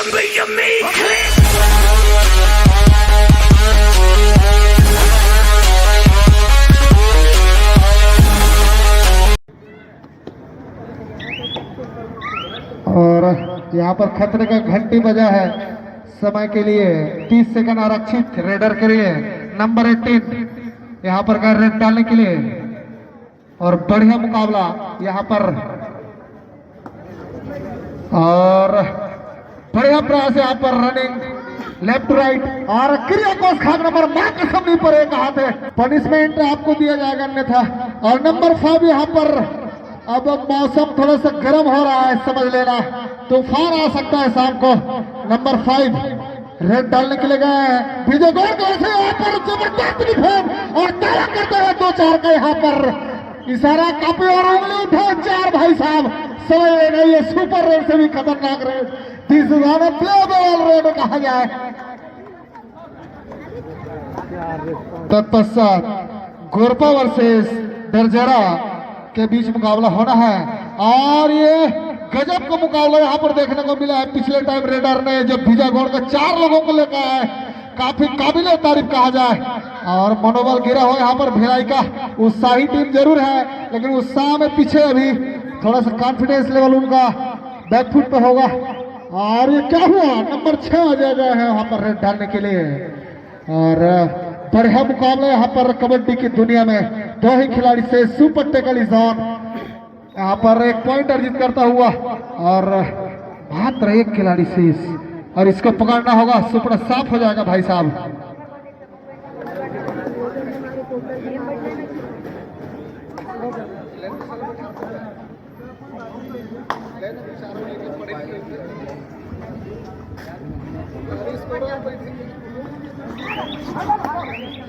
और यहाँ पर खतरे का घंटी बजा है समय के लिए 30 सेकंड आरक्षित रेडर के लिए नंबर 18 यहाँ पर गए रेड डालने के लिए और बढ़िया मुकाबला यहाँ पर और बढ़िया प्रयास यहाँ पर रनिंग लेफ्ट टू राइट और क्रिया कोस खान नंबर मां कसम नहीं पर एक हाथ है पनिशमेंट आपको दिया जाएगा अन्यथा। और नंबर 5 यहाँ पर अब मौसम थोड़ा सा गर्म हो रहा है समझ लेना तूफान आ सकता है शाम को। नंबर 5 रेड डालने के लिए गए हैं विजय गौर से यहाँ पर जबरदस्त डिफेंस और ताला करते हैं 2-4 का यहाँ पर इशारा कापी और उंगली उठे 4 भाई साहब समझ लेना ये सुपर रेड से भी खतरनाक रेड रेड कहा जाए। तत्पश्चात गोरपा वर्सेस दरजरा के बीच मुकाबला होना है और ये गजब का मुकाबला यहाँ पर देखने को मिला है। पिछले टाइम रेडर ने जब बीजागौड़ का 4 लोगों को लेकर आए काफी काबिल तारीफ कहा जाए और मनोबल गिरा हो यहाँ पर भिलाई का उत्साही टीम जरूर है लेकिन उत्साह में पीछे अभी थोड़ा सा कॉन्फिडेंस लेवल उनका बैकफुट पे होगा। और ये क्या हुआ नंबर 6 आ जाएगा है वहाँ पर रेड डालने के लिए और बढ़िया मुकाबला यहाँ पर कबड्डी की दुनिया में 2 ही खिलाड़ी से सुपर टेकल जोन यहाँ पर 1 पॉइंट अर्जित करता हुआ और मात्र 1 खिलाड़ी शेष और इसको पकड़ना होगा सुपर साफ हो जाएगा भाई साहब।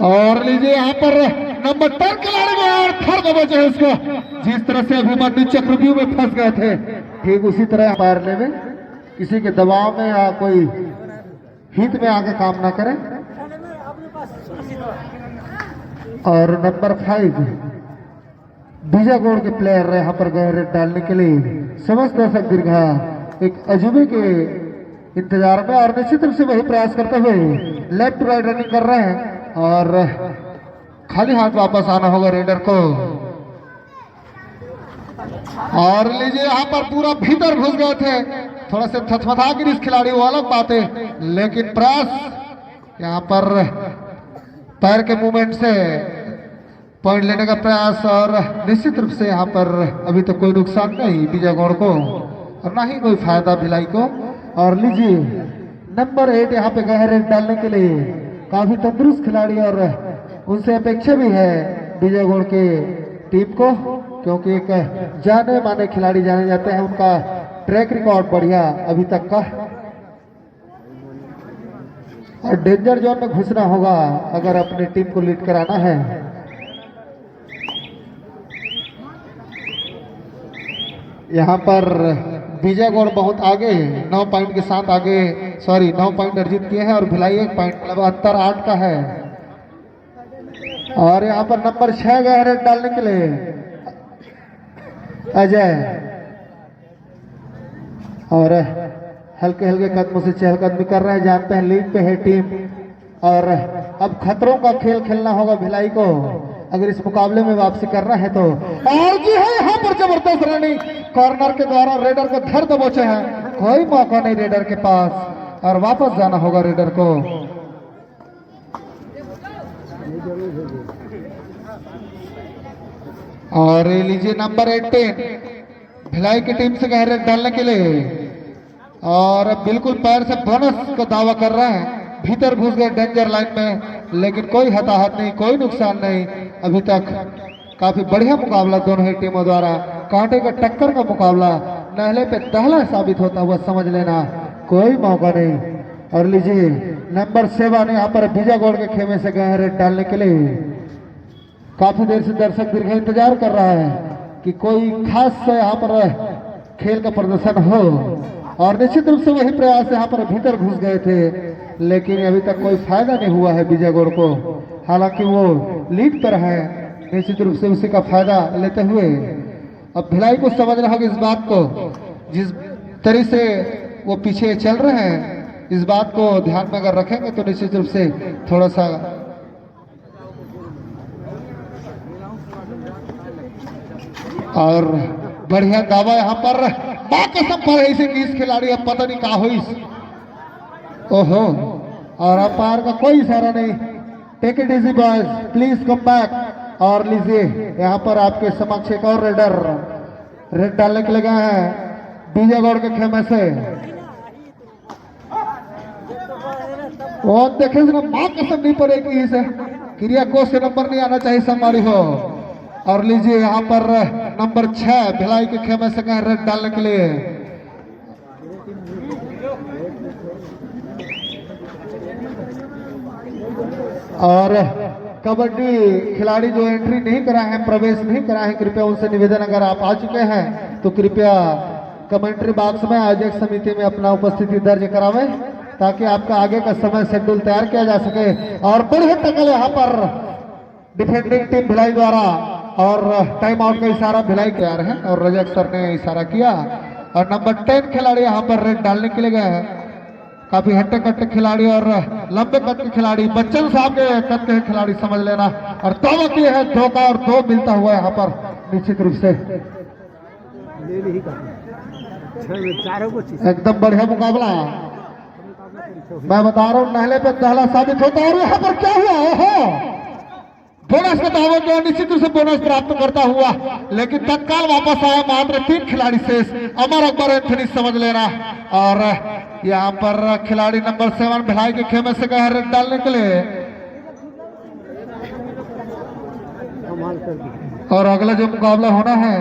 और लीजिए यहाँ पर नंबर 10 खिलाड़ी में और थर्ड बचे हैं उसको जिस तरह से अभिमन्यु चक्रव्यूह में फंस गए थे ठीक उसी तरह मारने में किसी के दबाव में या कोई हित में आके काम ना करें। और नंबर 5 बीजागौड़ के प्लेयर यहाँ पर गए रेड डालने के लिए समस्त दर्शक दीर्घा एक अजूबे के इंतजार में और निश्चित रूप से वही प्रयास करते हुए लेफ्ट टू राइट रनिंग कर रहे हैं और खाली हाथ वापस आना होगा रेडर को। और लीजिए यहाँ पर पूरा भीतर घुस गए थे थोड़ा से थथमथा गिर इस खिलाड़ी वो अलग बात है लेकिन प्रयास यहाँ पर पैर के मूवमेंट से पॉइंट लेने का प्रयास और निश्चित रूप से यहाँ पर अभी तो कोई नुकसान नहीं बीजागौड़ को और ना ही कोई फायदा भिलाई को। और लीजिए नंबर 8 यहाँ पे गए रेड डालने के लिए काफी तंदुरुस्त खिलाड़ी और उनसे अपेक्षा भी है बीजागौड़ के टीम को क्योंकि एक जाने माने खिलाड़ी जाने जाते हैं उनका ट्रैक रिकॉर्ड बढ़िया अभी तक का। और डेंजर जोन में घुसना होगा अगर अपनी टीम को लीड कराना है। यहाँ पर बीजागौड़ बहुत आगे 9 पॉइंट के साथ आगे 9 पॉइंट अर्जित किए हैं और भिलाई 1 पॉइंट 72-8 का है। और यहाँ पर नंबर 6 गए रेड डालने के लिए अजय और हल्के हल्के कदमों से चहलकदमी कर रहे हैं जानते हैं लीड पे है टीम और अब खतरों का खेल खेलना होगा भिलाई को अगर इस मुकाबले में वापसी करना है तो। और जी है यहाँ पर जबरदस्त रनिंग कॉर्नर के द्वारा रेडर को धर दबोचे हैं कोई मौका नहीं रेडर के पास और वापस जाना होगा रेडर को। और लीजिए नंबर 18 भिलाई की टीम से गहरे डालने के लिए और बिल्कुल पैर से बोनस का दावा कर रहे हैं भीतर घुस गए डेंजर लाइन में लेकिन कोई हताहत नहीं कोई नुकसान नहीं अभी तक काफी बढ़िया मुकाबला दोनों ही टीमों द्वारा कांटे का टक्कर का मुकाबला नहले पे दहला साबित होता हुआ समझ लेना कोई मौका नहीं। और लीजिए नंबर 7 ने यहाँ पर बीजागौड़ के खेमे से गए रेड डालने के लिए काफी देर से दर्शक दीर्घ इंतजार कर रहा है कि कोई खास यहाँ पर खेल का प्रदर्शन हो और निश्चित रूप से वही प्रयास यहाँ पर भीतर घुस गए थे लेकिन अभी तक कोई फायदा नहीं हुआ है बीजागौड़ को। हालांकि वो लीड पर है निश्चित रूप से उसी का फायदा लेते हुए अब भिलाई को समझना होगा इस बात को जिस तरह से वो पीछे चल रहे हैं। इस बात को ध्यान में अगर रखेंगे तो निश्चित रूप से थोड़ा सा और बढ़िया दावा यहाँ पर मां कसम पर है इसे 20 खिलाड़ी, अब पता नहीं कहा हुई। ओहो, और अपार का कोई इशारा नहीं। Take it easy boys, please come back. और लीजिए यहाँ पर आपके समक्ष एक और रेडर रेड डालने के लिए गए हैं बीजागौड़ के खेमे से। और देखे मां कसम नहीं पड़ेगी इसे क्रिया को से नंबर नहीं आना चाहिए संभाली हो। और लीजिए यहाँ पर नंबर 6 भिलाई के खेमे से गए रेड डालने के लिए। और कबड्डी खिलाड़ी जो एंट्री नहीं कराए हैं, प्रवेश नहीं कराए हैं, कृपया उनसे निवेदन अगर आप आ चुके हैं तो कृपया कमेंट्री बॉक्स में आयोजक समिति में अपना उपस्थिति दर्ज करावें ताकि आपका आगे का समय शेड्यूल तैयार किया जा सके। और बढ़िया टकल यहाँ पर डिफेंडिंग टीम भिलाई द्वारा और टाइम आउट का इशारा भिलाई तैयार है और रजक सर ने इशारा किया। और नंबर 10 खिलाड़ी यहाँ पर रेड डालने के लिए गए हैं। काफी हट्टे कट्टे खिलाड़ी और लंबे कद के खिलाड़ी, बच्चन साहब के कद के खिलाड़ी समझ लेना। और दावा किए है 2 का और 2 मिलता हुआ यहाँ पर निश्चित रूप से एकदम बढ़िया मुकाबला। मैं बता रहा हूँ नहले पे दहला साबित होता है। और यहाँ पर क्या हुआ, ओहो बोनस का दावा जो निश्चित रूप से बोनस प्राप्त करता हुआ, लेकिन तत्काल वापस आया मात्र 3 खिलाड़ी शेष। अमर अकबर एंथनी समझ लेना। और यहाँ पर खिलाड़ी नंबर 7 भिलाई के खेमे से गए रेड डालने के लिए। और अगला जो मुकाबला होना है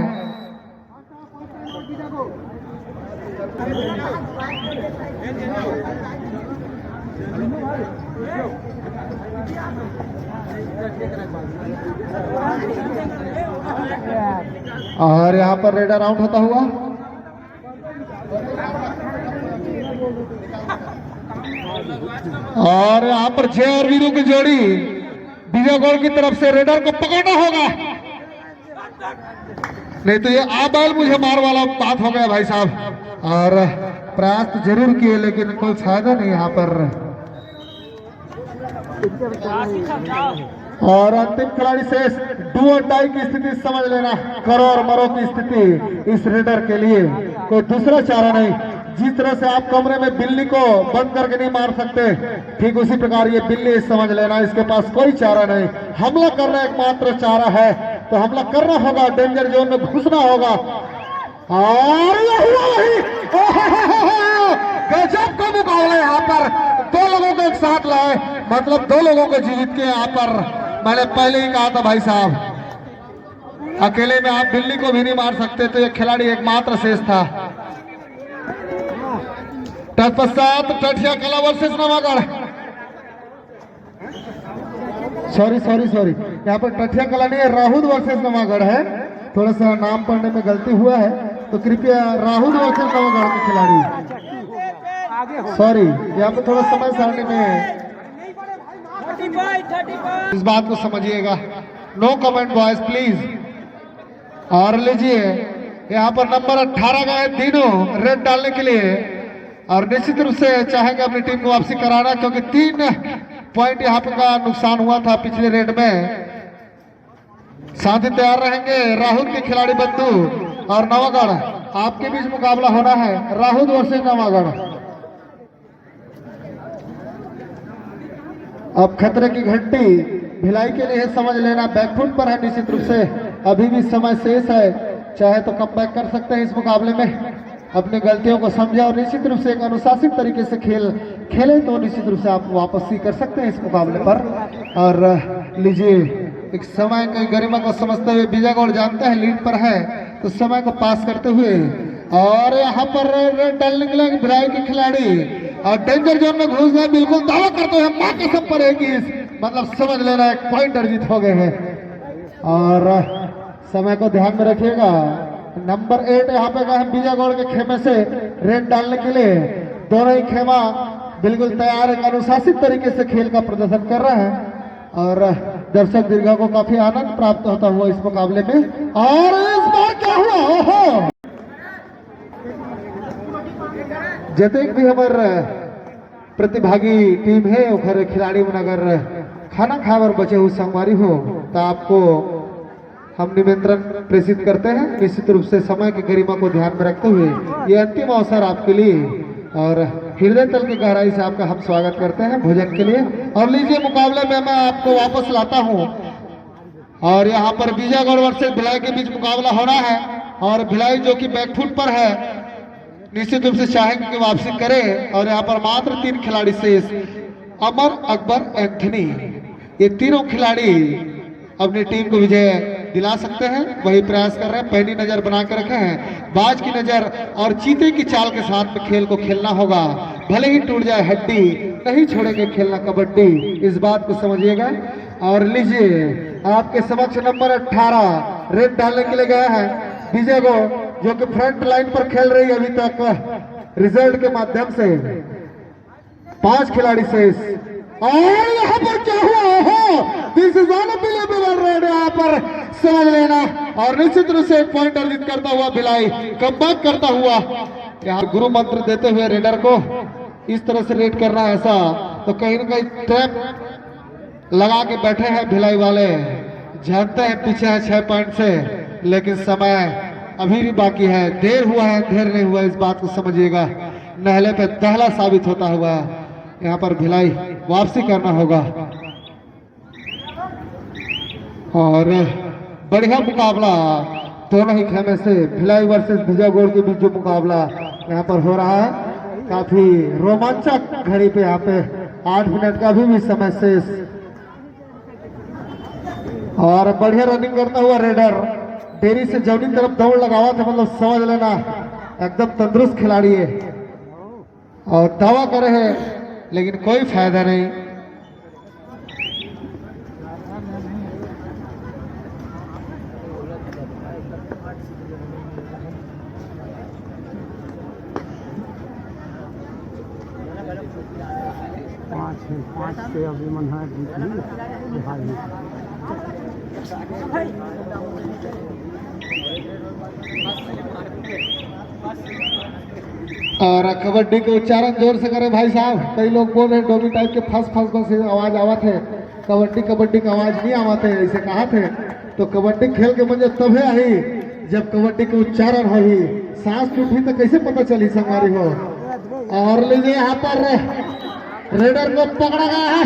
और यहाँ पर रेडर आउट होता हुआ और यहाँ पर जय और वीरू की जोड़ी बीजागौड़ की तरफ से रेडर को पकड़ना होगा, नहीं तो ये आ बैल मुझे मार वाला बात हो गया भाई साहब। और प्रयास तो जरूर किए लेकिन कोई फायदा नहीं यहाँ पर। और अंतिम खिलाड़ी शेष डू और डाई की स्थिति समझ लेना, करो और मरो की स्थिति इस रेडर के लिए कोई दूसरा चारा नहीं। जिस तरह से आप कमरे में बिल्ली को बंद करके नहीं मार सकते, ठीक उसी प्रकार ये बिल्ली समझ लेना, इसके पास कोई चारा नहीं। हमला करना एकमात्र चारा है, तो हमला करना होगा, डेंजर जोन में घुसना होगा। और गजब का मुकाबला यहाँ पर 2 लोगों को एक साथ लाए, मतलब 2 लोगों को जीवित के यहाँ पर। मैंने पहले ही कहा था भाई साहब अकेले में आप बिल्ली को भी नहीं मार सकते, तो ये खिलाड़ी एकमात्र शेष था। तत्पश्चात टठिया कला वर्सेस नवागढ़, सॉरी यहाँ पर टठिया कला नहीं है, राहुल वर्सेस नवागढ़ है। थोड़ा सा नाम पढ़ने में गलती हुआ है, तो कृपया राहुल वर्सेस नवागढ़ के खिलाड़ी, सॉरी यहाँ पे थोड़ा समय सारणी में इस बात को समझिएगा। No comment boys please. और लीजिए यहाँ पर नंबर 18 का है तीनों रेड डालने के लिए। और निश्चित रूप से चाहेंगे अपनी टीम को वापसी कराना, क्योंकि 3 पॉइंट यहाँ पे का नुकसान हुआ था पिछले रेड में। साथ ही तैयार रहेंगे राहुल के खिलाड़ी बंधु और नवागढ़, आपके बीच मुकाबला होना है राहुल वर्सेस नवागढ़। अब खतरे की घंटी भिलाई के लिए समझ लेना, बैकफुट पर है निश्चित रूप से, अभी भी समय शेष है, चाहे तो कम बैक कर सकते हैं इस मुकाबले में। अपनी गलतियों को समझे और निश्चित रूप से एक अनुशासित तरीके से खेले तो निश्चित रूप से आप वापसी कर सकते हैं इस मुकाबले पर। और लीजिए एक समय की गरिमा को समझते हुए बीजागौड़ जानते हैं लीड पर है, तो समय को पास करते हुए और यहाँ पर रेड डालने के लिए भिलाई के खिलाड़ी और डेंजर जोन में घुस गए, बिल्कुल दावा करते हुए मां के सब पड़ेगी, मतलब समझ लेना एक पॉइंट अर्जित हो गए हैं। और समय को ध्यान में रखिएगा। नंबर 8 यहाँ पे गए हैं बीजागौड़ के खेमे से रेड डालने के लिए। दोनों ही खेमा बिल्कुल तैयार, एक अनुशासित तरीके से खेल का प्रदर्शन कर रहे हैं और दर्शक दीर्घा को काफी आनंद प्राप्त होता हुआ इस मुकाबले में। और इस बार क्या हुआ, ओहो जतेक भी हमार प्रतिभागी टीम है ओखर खिलाड़ी मन अगर खाना खावर बचे हुए संगवारी हो तो आपको हम निमंत्रण प्रेषित करते हैं। निश्चित रूप से समय की गरिमा को ध्यान में रखते हुए ये अंतिम अवसर आपके लिए और हृदय तल की गहराई से आपका हम स्वागत करते हैं भोजन के लिए। और लीजिए मुकाबले में मैं आपको वापस लाता हूं और यहाँ पर बीजागढ़ वर्सेस भिलाई के बीच मुकाबला हो रहा है और भिलाई जो कि बैकफुट पर है निश्चित रूप से चाहेंगे कि वापसी करे। और यहाँ पर मात्र 3 खिलाड़ी शेष, अमर, अकबर, एंथनी, ये तीनों खिलाड़ी अपनी टीम को विजय दिला सकते हैं, वही प्रयास कर रहे हैं। पहली नजर बना के रखे हैं, बाज की नजर और चीते की चाल के साथ में खेल को खेलना होगा। भले ही टूट जाए हड्डी, नहीं छोड़ेंगे खेलना कबड्डी, इस बात को समझिएगा। और लीजिए आपके समक्ष नंबर 18 रेड डालने के लिए गया है विजयगढ़, जो कि फ्रंट लाइन पर खेल रही है अभी तक रिजल्ट के माध्यम से। 5 खिलाड़ी शेष और यहाँ पर क्या हुआ हो, दिस इज अनबिलीवेबल रेड, यहाँ पर समझ लेना। और निश्चित रूप से एक पॉइंट अर्जित करता हुआ भिलाई कमबैक करता हुआ, यहाँ गुरु मंत्र देते हुए रेडर को इस तरह से रेड करना है ऐसा तो कहीं ना कहीं ट्रैप लगा के बैठे हैं भिलाई वाले। जानते हैं पीछे है 6 पॉइंट से, लेकिन समय अभी भी बाकी है, देर हुआ है देर नहीं हुआ, इस बात को समझिएगा। नहले पे दहला साबित होता हुआ यहाँ पर भिलाई वापसी करना होगा। और बढ़िया मुकाबला दोनों ही खेमे से भिलाई वर्सेस बीजागढ़ के बीच जो मुकाबला यहाँ पर हो रहा है काफी रोमांचक। घड़ी पे यहाँ पे 8 मिनट का भी समय शेष और बढ़िया रनिंग करता हुआ रेडर डेरी से जौनी तरफ दौड़ लगावा था, मतलब समझ लेना एकदम तंदुरुस्त खिलाड़ी है और दावा करे है लेकिन कोई फायदा नहीं। पाँच से अभी मन है बिहार में। और कबड्डी के उच्चारण जोर से करे भाई साहब। कई लोग बोल रहे डोमी टाइप के फंस फंस बस आवाज आवत है, कबड्डी कबड्डी का आवाज नहीं आवत है ऐसे कहा थे। तो कबड्डी खेल के मजे तभी आई जब कबड्डी के उच्चारण हो ही, सांस टूटी तो कैसे पता चली संगवारी हो। और लीजिए यहाँ पर रेडर को पकड़ा गया है,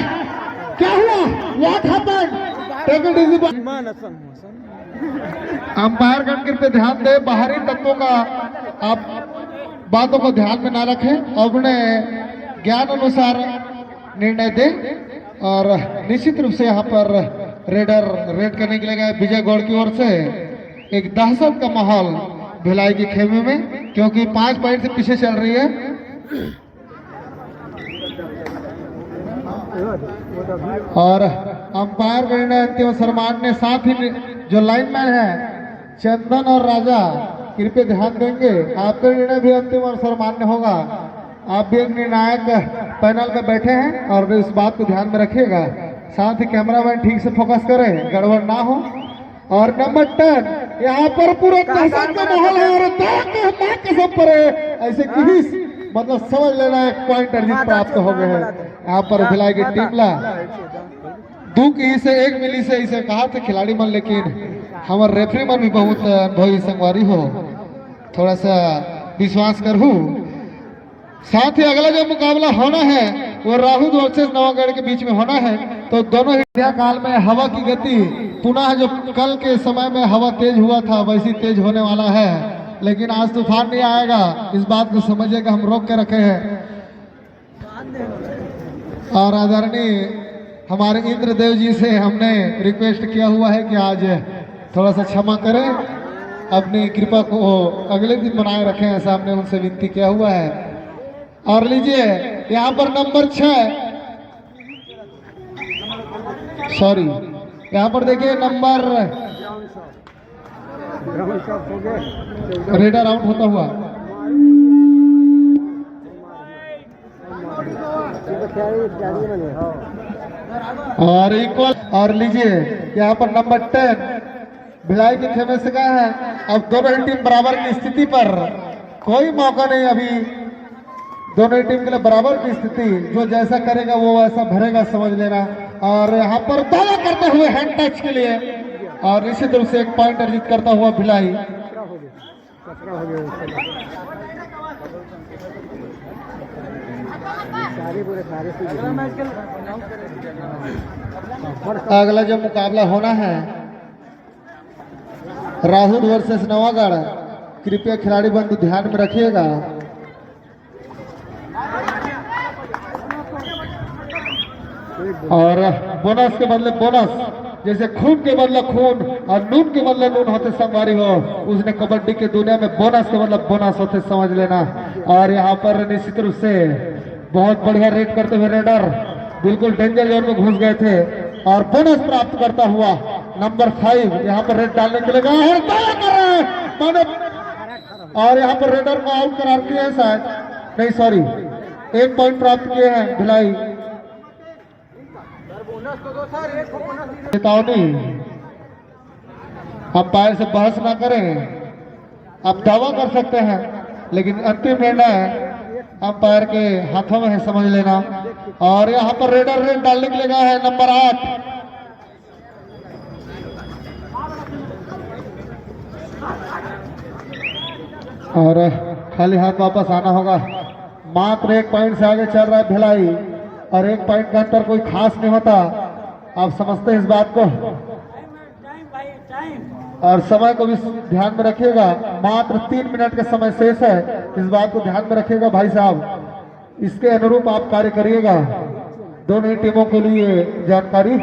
क्या हुआ, what happened, take it easy. Umpire गण कृपया ध्यान दे, बाहरी तत्वों का आप बातों को ध्यान में ना रखें, अपने ज्ञान अनुसार निर्णय दें। और निश्चित रूप से यहाँ पर रेडर रेड करने के लिए गए विजयगढ़ की ओर से। एक दहशत का माहौल भिलाई की खेमे में, क्योंकि 5 पॉइंट से पीछे चल रही है। और अंपायर का निर्णय अंतिम सम्मान, साथ ही जो लाइनमैन है चंदन और राजा कृपया ध्यान देंगे, आपका निर्णय भी अंतिम और सर्वमान्य होगा। आप भी एक निर्णायक पैनल में बैठे हैं और इस बात को ध्यान में रखिएगा। साथ ही कैमरामैन ठीक से फोकस करें, गड़बड़ ना हो। और नंबर 10 यहाँ पर पूरा दहशत का माहौल है और कसम पर ऐसे किसी मतलब समझ लेना एक पॉइंट अर्जित प्राप्त हो गए हैं। यहाँ पर भिलाई की टीम ला 2 की से 1 मिली से इसे कहा था खिलाड़ी मन, लेकिन हमारे रेफरी मन भी बहुत अनुभवी संगवारी हो, थोड़ा सा विश्वास करूँ। साथ ही अगला जो मुकाबला होना है वो राहुल वर्सेस नवागढ़ के बीच में होना है। तो दोनों ही काल में हवा की गति पुनः जो कल के समय में हवा तेज हुआ था वैसी तेज होने वाला है, लेकिन आज तूफान नहीं आएगा, इस बात को समझिएगा। हम रोक के रखे हैं और आदरणीय हमारे इंद्रदेव जी से हमने रिक्वेस्ट किया हुआ है कि आज थोड़ा सा क्षमा करें, अपनी कृपा को अगले दिन बनाए रखें, ऐसा हमने उनसे विनती किया हुआ है। और लीजिए यहाँ पर नंबर 6, सॉरी यहाँ पर देखिए नंबर रेडर आउट होता हुआ और इक्वल। और लीजिए यहाँ पर नंबर 10 भिलाई के खेमे से गया है। अब दोनों ही टीम बराबर की स्थिति पर, कोई मौका नहीं अभी दोनों ही टीम के लिए बराबर की स्थिति, जो जैसा करेगा वो वैसा भरेगा, समझ लेना। और यहाँ पर दावा करते हुए हैंड टच के लिए और निश्चित रूप से एक पॉइंट अर्जित करता हुआ भिलाई। कचरा हो गया अगला जो मुकाबला होना है राहुल वर्सेस नवागढ़, कृपया खिलाड़ी बंधु ध्यान में रखिएगा। और बोनस के बदले बोनस, जैसे खून के बदले खून और नून के बदले नून होते संगवारी हो, उसने कबड्डी की दुनिया में बोनस के बदले बोनस होते, समझ लेना। और यहाँ पर निश्चित रूप से बहुत बढ़िया रेड करते हुए रेडर बिल्कुल डेंजर जोन में घुस गए थे और बोनस प्राप्त करता हुआ नंबर 5 यहाँ पर रेड डालने के लिए गया है, कर रहे हैं। और यहाँ पर रेडर को आउट करार किए हैं शायद, नहीं सॉरी, 1 पॉइंट प्राप्त किए हैं भिलाई। चेतावनी, अंपायर से बहस ना करें, आप दावा कर सकते हैं लेकिन अंतिम निर्णय अंपायर के हाथों में है, समझ लेना। और यहाँ पर रेडर रेड डालने के लिए गया है नंबर 8। और खाली हाथ वापस आना होगा। मात्र 1 पॉइंट से आगे चल रहा है भिलाई और 1 पॉइंट का अंतर कोई खास नहीं होता, आप समझते हैं इस बात को। और समय को भी ध्यान में रखिएगा, मात्र 3 मिनट का समय शेष है, इस बात को ध्यान में रखिएगा भाई साहब, इसके अनुरूप आप कार्य करिएगा। दोनों ही टीमों के लिए जानकारी।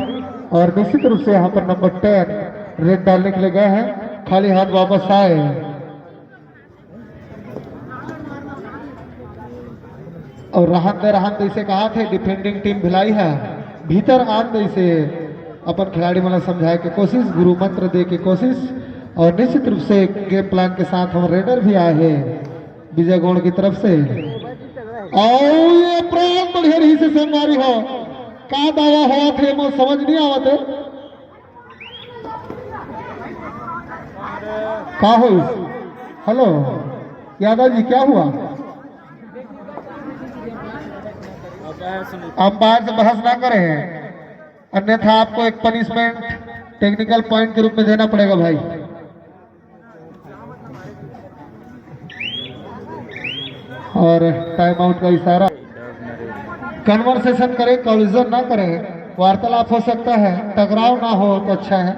और निश्चित रूप से यहाँ पर नंबर 10 रेड डालने के लिए गए हैं, खाली हाथ वापस आए। और रहन दे इसे कहा थे, डिफेंडिंग टीम भिलाई है, भीतर आन दे इसे अपन खिलाड़ी मतलब समझाए की कोशिश, गुरु मंत्र दे की कोशिश। और निश्चित रूप से गेम प्लान के साथ हम रेडर भी आए हैं विजय गौड़ की तरफ से। और ये प्राण बढ़िया रही से संगवारी हो का दावा हुआ थे, वो समझ नहीं आवत का हो। हेलो यादव जी, क्या हुआ? अंपायर से बहस ना करें, अन्यथा आपको एक पनिशमेंट टेक्निकल पॉइंट के रूप में देना पड़ेगा भाई। और टाइम आउट का इशारा, कन्वर्सेशन करें, कॉलिजन ना करें, वार्तालाप हो सकता है, टकराव ना हो तो अच्छा है।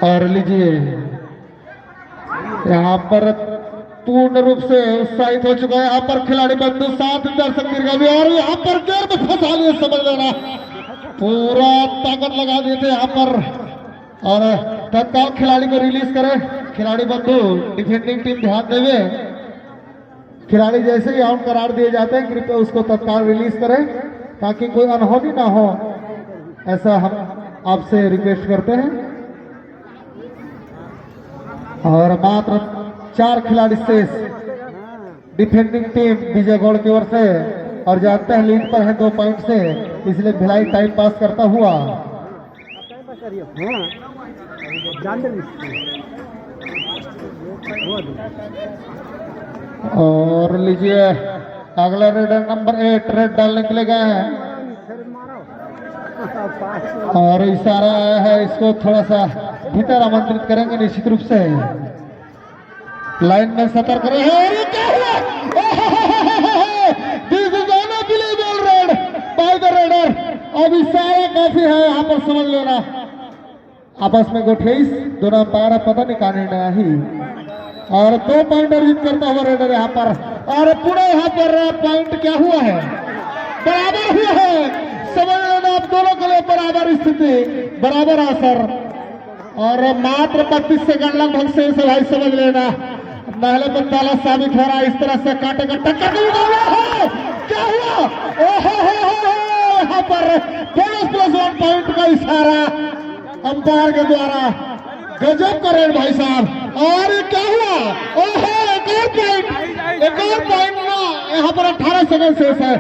और लीजिए यहाँ पर पूर्ण रूप से उत्साहित हो चुका है यहाँ पर खिलाड़ी बंधु, 7 दर्शक भी, और यहाँ पर गेर में फंसा लिए, समझ लेना, पूरा ताकत लगा दिए थे यहाँ पर। और तत्काल खिलाड़ी को रिलीज करें, खिलाड़ी बंधु डिफेंडिंग टीम ध्यान देवे, खिलाड़ी जैसे ही आउट करार दिए जाते हैं कृपया उसको तत्काल रिलीज करें ताकि कोई अनहोनी ना हो, ऐसा हम आपसे रिक्वेस्ट करते हैं। और मात्र 4 खिलाड़ी शेष, डिफेंडिंग टीम विजय गौड़ की ओर से, और जानते हैं लीड पर है 2 पॉइंट से, इसलिए भिलाई टाइम पास करता हुआ। और लीजिए अगला रेडर नंबर 8 रेड डालने के लिए गए हैं और इशारा आया है, इसको थोड़ा सा भीतर आमंत्रित करेंगे निश्चित रूप से। लाइन में सतर्क रहे। और ये क्या हुआ? This is unbelievable red by the raider. अब इशारा काफी है यहाँ पर, समझ लेना। आपस में गोठेस दोनों अंपायर पता नहीं कहा निर्णय ही, और 2 पॉइंट अर्जित करता हुआ रेडर यहाँ पर। और पूरा यहाँ पर पॉइंट क्या हुआ है? बराबर हुआ है, समझ लेना। आप दोनों के लिए बराबर स्थिति, बराबर असर। और मात्र 32 सेकंड लगभग से भाई, समझ लेना। पहले पर ताला साबित हो रहा है, इस तरह से काटे का टक्कर क्या हुआ? यहाँ पर +1 पॉइंट का इशारा अंपायर के द्वारा, गजब का रेड भाई साहब। और क्या हुआ? एक और पॉइंट ना, यहाँ पर 18 सेकंड शेष है,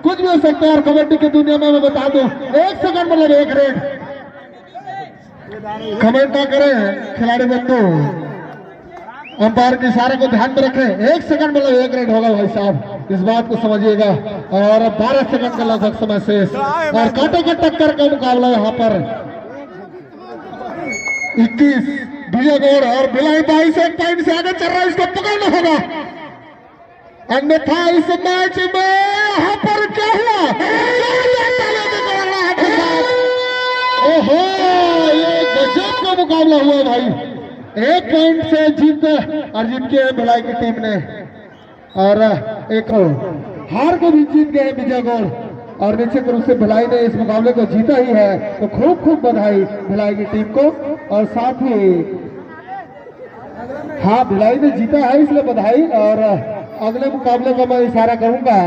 कुछ भी हो सकता है। और कबड्डी की दुनिया में मैं बता दूं 1 सेकंड मतलब 1 रेड। कमेंट ना करें खिलाड़ी बंधु। अंपायर के इशारे को ध्यान में रखें। 1 सेकंड मतलब 1 रेड होगा भाई साहब, इस बात को समझिएगा। और 12 सेकंड का लगभग समय शेष और कांटे के टक्कर का मुकाबला यहाँ पर 21 विजय गौड़ और भिलाई 22 1 पॉइंट से आगे चल रहा है, इसको पकड़ना होगा, अन्यथा इस मैच में यहाँ पर क्या हुआ? ओहो, ये गजब का मुकाबला हुआ भाई। 1 पॉइंट से जीत अर्जित के है भिलाई की टीम ने और एक हार को भी जीत गए विजय गौड़ और निश्चित रूप से भिलाई ने इस मुकाबले को जीता ही है, तो खूब खूब बधाई भिलाई की टीम को। और साथ ही हाँ, भिलाई ने जीता है इसलिए बधाई। और अगले मुकाबले का मैं इशारा करूंगा